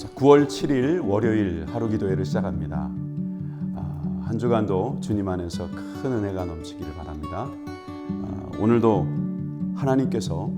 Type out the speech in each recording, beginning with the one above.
9월 7일 월요일 하루 기도회를 시작합니다. 한 주간도 주님 안에서 큰 은혜가 넘치기를 바랍니다. 오늘도 하나님께서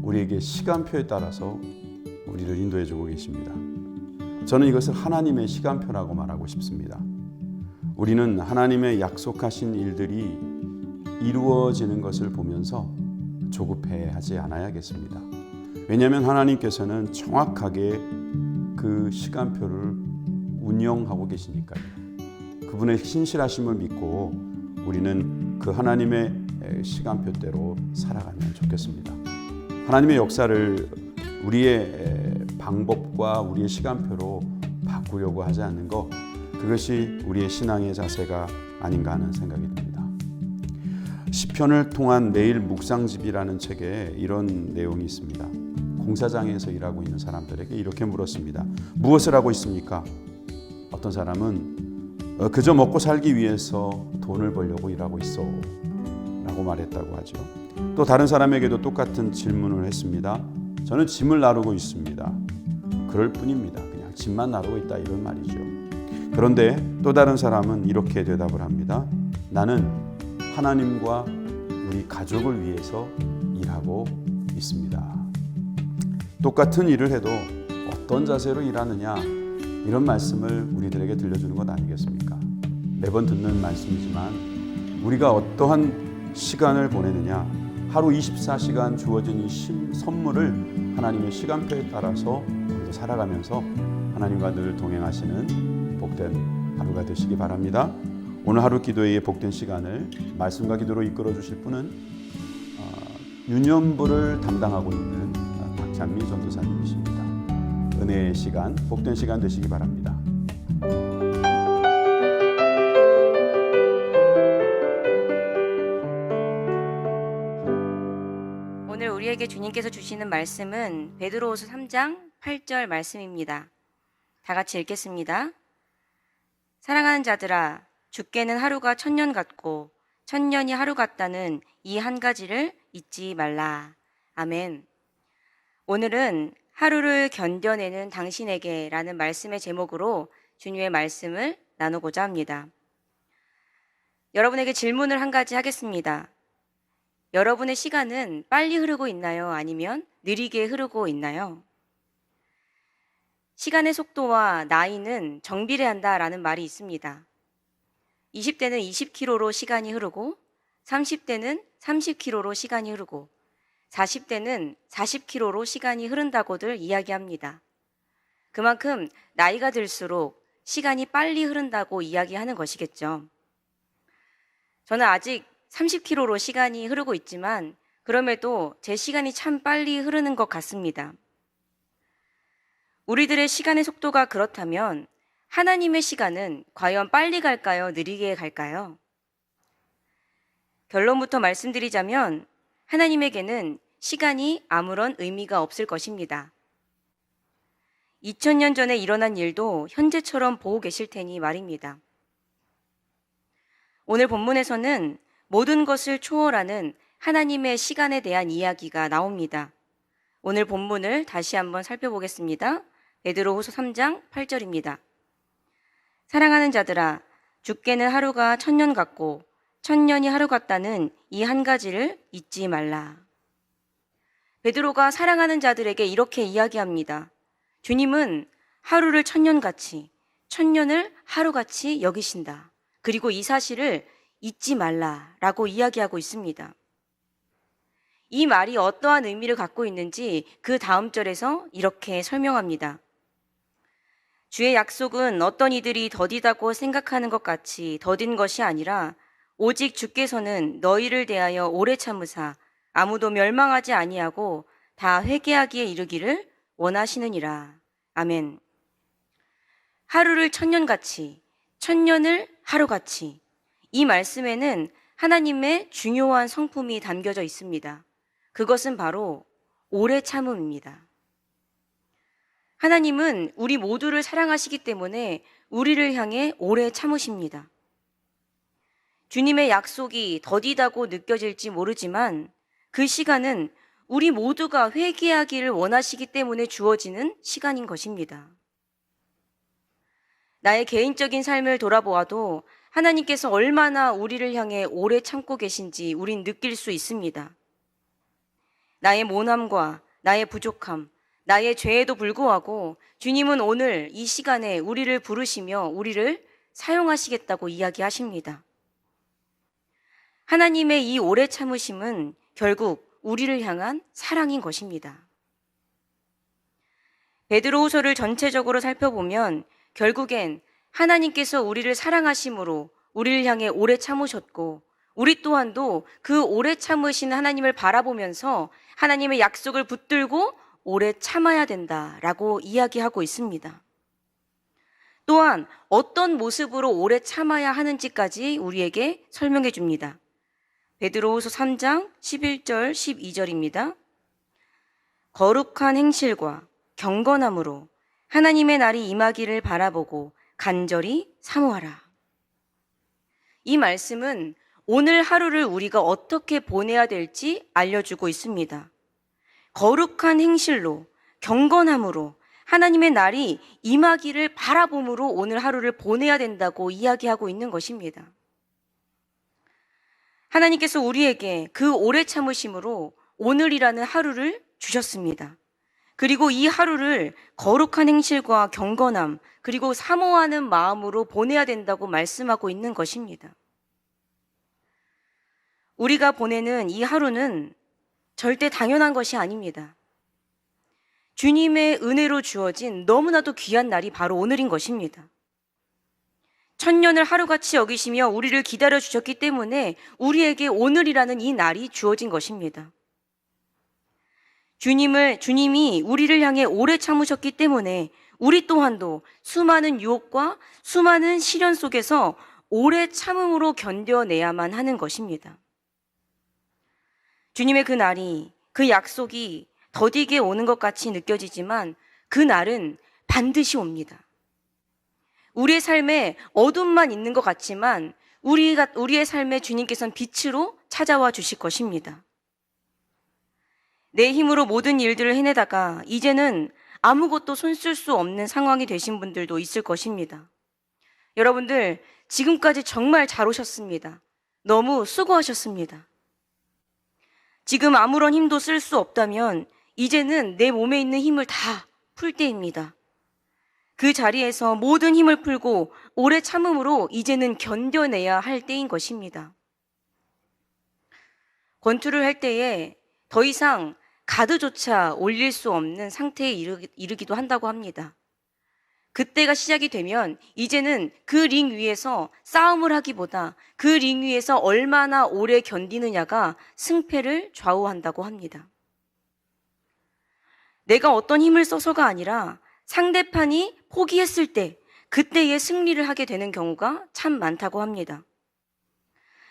우리에게 시간표에 따라서 우리를 인도해 주고 계십니다. 저는 이것을 하나님의 시간표라고 말하고 싶습니다. 우리는 하나님의 약속하신 일들이 이루어지는 것을 보면서 조급해하지 않아야겠습니다. 왜냐하면 하나님께서는 정확하게 그 시간표를 운영하고 계시니까요. 그분의 신실하심을 믿고 우리는 그 하나님의 시간표대로 살아가면 좋겠습니다. 하나님의 역사를 우리의 방법과 우리의 시간표로 바꾸려고 하지 않는 것, 그것이 우리의 신앙의 자세가 아닌가 하는 생각이 듭니다. 시편을 통한 매일 묵상집이라는 책에 이런 내용이 있습니다. 공사장에서 일하고 있는 사람들에게 이렇게 물었습니다. 무엇을 하고 있습니까? 어떤 사람은 그저 먹고 살기 위해서 돈을 벌려고 일하고 있어 라고 말했다고 하죠. 또 다른 사람에게도 똑같은 질문을 했습니다. 저는 짐을 나르고 있습니다. 그럴 뿐입니다. 그냥 짐만 나르고 있다, 이런 말이죠. 그런데 또 다른 사람은 이렇게 대답을 합니다. 나는 하나님과 우리 가족을 위해서 일하고 있습니다. 똑같은 일을 해도 어떤 자세로 일하느냐, 이런 말씀을 우리들에게 들려주는 것 아니겠습니까? 매번 듣는 말씀이지만 우리가 어떠한 시간을 보내느냐, 하루 24시간 주어진 이 선물을 하나님의 시간표에 따라서 우리도 살아가면서 하나님과 늘 동행하시는 복된 하루가 되시기 바랍니다. 오늘 하루 기도회의 복된 시간을 말씀과 기도로 이끌어 주실 분은 유년부를 담당하고 있는 박찬미 전도사님이십니다. 은혜의 시간, 복된 시간 되시기 바랍니다. 오늘 우리에게 주님께서 주시는 말씀은 베드로후서 3장 8절 말씀입니다. 다 같이 읽겠습니다. 사랑하는 자들아, 주께는 하루가 1000년 같고 1000년이 하루 같다는 이 한 가지를 잊지 말라. 아멘. 오늘은 하루를 견뎌내는 당신에게 라는 말씀의 제목으로 주님의 말씀을 나누고자 합니다. 여러분에게 질문을 한 가지 하겠습니다. 여러분의 시간은 빨리 흐르고 있나요? 아니면 느리게 흐르고 있나요? 시간의 속도와 나이는 정비례한다라는 말이 있습니다. 20대는 20km로 시간이 흐르고 30대는 30km로 시간이 흐르고 40대는 40km로 시간이 흐른다고들 이야기합니다. 그만큼 나이가 들수록 시간이 빨리 흐른다고 이야기하는 것이겠죠. 저는 아직 30km로 시간이 흐르고 있지만 그럼에도 제 시간이 참 빨리 흐르는 것 같습니다. 우리들의 시간의 속도가 그렇다면 하나님의 시간은 과연 빨리 갈까요? 느리게 갈까요? 결론부터 말씀드리자면 하나님에게는 시간이 아무런 의미가 없을 것입니다. 2000년 전에 일어난 일도 현재처럼 보고 계실 테니 말입니다. 오늘 본문에서는 모든 것을 초월하는 하나님의 시간에 대한 이야기가 나옵니다. 오늘 본문을 다시 한번 살펴보겠습니다. 베드로후서 3장 8절입니다. 사랑하는 자들아, 주께는 하루가 1000년 같고 1000년이 하루 같다는 이 한 가지를 잊지 말라. 베드로가 사랑하는 자들에게 이렇게 이야기합니다. 주님은 하루를 1000년같이, 1000년을 하루같이 여기신다. 그리고 이 사실을 잊지 말라라고 이야기하고 있습니다. 이 말이 어떠한 의미를 갖고 있는지 그 다음 절에서 이렇게 설명합니다. 주의 약속은 어떤 이들이 더디다고 생각하는 것 같이 더딘 것이 아니라 오직 주께서는 너희를 대하여 오래 참으사 아무도 멸망하지 아니하고 다 회개하기에 이르기를 원하시느니라. 아멘. 하루를 1000년같이, 1000년을 하루같이, 이 말씀에는 하나님의 중요한 성품이 담겨져 있습니다. 그것은 바로 오래 참음입니다. 하나님은 우리 모두를 사랑하시기 때문에 우리를 향해 오래 참으십니다. 주님의 약속이 더디다고 느껴질지 모르지만 그 시간은 우리 모두가 회개하기를 원하시기 때문에 주어지는 시간인 것입니다. 나의 개인적인 삶을 돌아보아도 하나님께서 얼마나 우리를 향해 오래 참고 계신지 우린 느낄 수 있습니다. 나의 모남과 나의 부족함, 나의 죄에도 불구하고 주님은 오늘 이 시간에 우리를 부르시며 우리를 사용하시겠다고 이야기하십니다. 하나님의 이 오래 참으심은 결국 우리를 향한 사랑인 것입니다. 베드로후서를 전체적으로 살펴보면 결국엔 하나님께서 우리를 사랑하심으로 우리를 향해 오래 참으셨고 우리 또한도 그 오래 참으신 하나님을 바라보면서 하나님의 약속을 붙들고 오래 참아야 된다라고 이야기하고 있습니다. 또한 어떤 모습으로 오래 참아야 하는지까지 우리에게 설명해 줍니다. 베드로후서 3장 11절 12절입니다. 거룩한 행실과 경건함으로 하나님의 날이 임하기를 바라보고 간절히 사모하라. 이 말씀은 오늘 하루를 우리가 어떻게 보내야 될지 알려주고 있습니다. 거룩한 행실로 경건함으로 하나님의 날이 임하기를 바라봄으로 오늘 하루를 보내야 된다고 이야기하고 있는 것입니다. 하나님께서 우리에게 그 오래 참으심으로 오늘이라는 하루를 주셨습니다. 그리고 이 하루를 거룩한 행실과 경건함, 그리고 사모하는 마음으로 보내야 된다고 말씀하고 있는 것입니다. 우리가 보내는 이 하루는 절대 당연한 것이 아닙니다. 주님의 은혜로 주어진 너무나도 귀한 날이 바로 오늘인 것입니다. 천년을 하루같이 여기시며 우리를 기다려 주셨기 때문에 우리에게 오늘이라는 이 날이 주어진 것입니다. 주님이 우리를 향해 오래 참으셨기 때문에 우리 또한도 수많은 유혹과 수많은 시련 속에서 오래 참음으로 견뎌내야만 하는 것입니다. 주님의 그 날이, 그 약속이 더디게 오는 것 같이 느껴지지만 그 날은 반드시 옵니다. 우리의 삶에 어둠만 있는 것 같지만 우리의 삶에 주님께서는 빛으로 찾아와 주실 것입니다. 내 힘으로 모든 일들을 해내다가 이제는 아무것도 손쓸 수 없는 상황이 되신 분들도 있을 것입니다. 여러분들 지금까지 정말 잘 오셨습니다. 너무 수고하셨습니다. 지금 아무런 힘도 쓸 수 없다면 이제는 내 몸에 있는 힘을 다 풀 때입니다. 그 자리에서 모든 힘을 풀고 오래 참음으로 이제는 견뎌내야 할 때인 것입니다. 권투를 할 때에 더 이상 가드조차 올릴 수 없는 상태에 이르기도 한다고 합니다. 그때가 시작이 되면 이제는 그 링 위에서 싸움을 하기보다 그 링 위에서 얼마나 오래 견디느냐가 승패를 좌우한다고 합니다. 내가 어떤 힘을 써서가 아니라 상대판이 포기했을 때 그때의 승리를 하게 되는 경우가 참 많다고 합니다.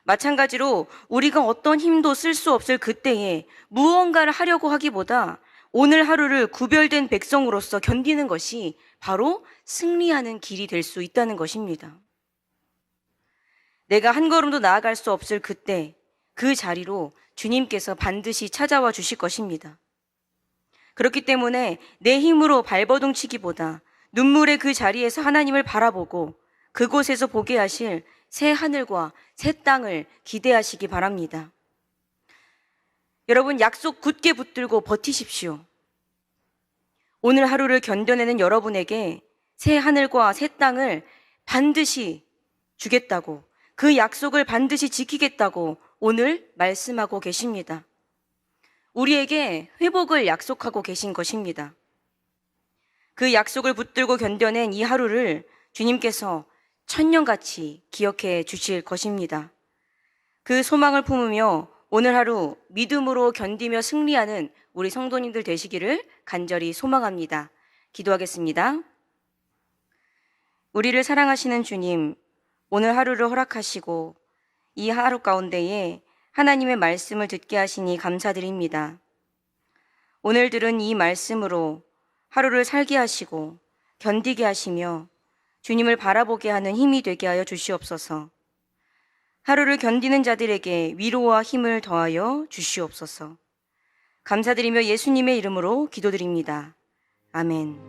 마찬가지로 우리가 어떤 힘도 쓸 수 없을 그때에 무언가를 하려고 하기보다 오늘 하루를 구별된 백성으로서 견디는 것이 바로 승리하는 길이 될 수 있다는 것입니다. 내가 한 걸음도 나아갈 수 없을 그때 그 자리로 주님께서 반드시 찾아와 주실 것입니다. 그렇기 때문에 내 힘으로 발버둥치기보다 눈물의 그 자리에서 하나님을 바라보고 그곳에서 보게 하실 새 하늘과 새 땅을 기대하시기 바랍니다. 여러분, 약속 굳게 붙들고 버티십시오. 오늘 하루를 견뎌내는 여러분에게 새 하늘과 새 땅을 반드시 주겠다고, 그 약속을 반드시 지키겠다고 오늘 말씀하고 계십니다. 우리에게 회복을 약속하고 계신 것입니다. 그 약속을 붙들고 견뎌낸 이 하루를 주님께서 천년같이 기억해 주실 것입니다. 그 소망을 품으며 오늘 하루 믿음으로 견디며 승리하는 우리 성도님들 되시기를 간절히 소망합니다. 기도하겠습니다. 우리를 사랑하시는 주님, 오늘 하루를 허락하시고 이 하루 가운데에 하나님의 말씀을 듣게 하시니 감사드립니다. 오늘 들은 이 말씀으로 하루를 살게 하시고 견디게 하시며 주님을 바라보게 하는 힘이 되게 하여 주시옵소서. 하루를 견디는 자들에게 위로와 힘을 더하여 주시옵소서. 감사드리며 예수님의 이름으로 기도드립니다. 아멘.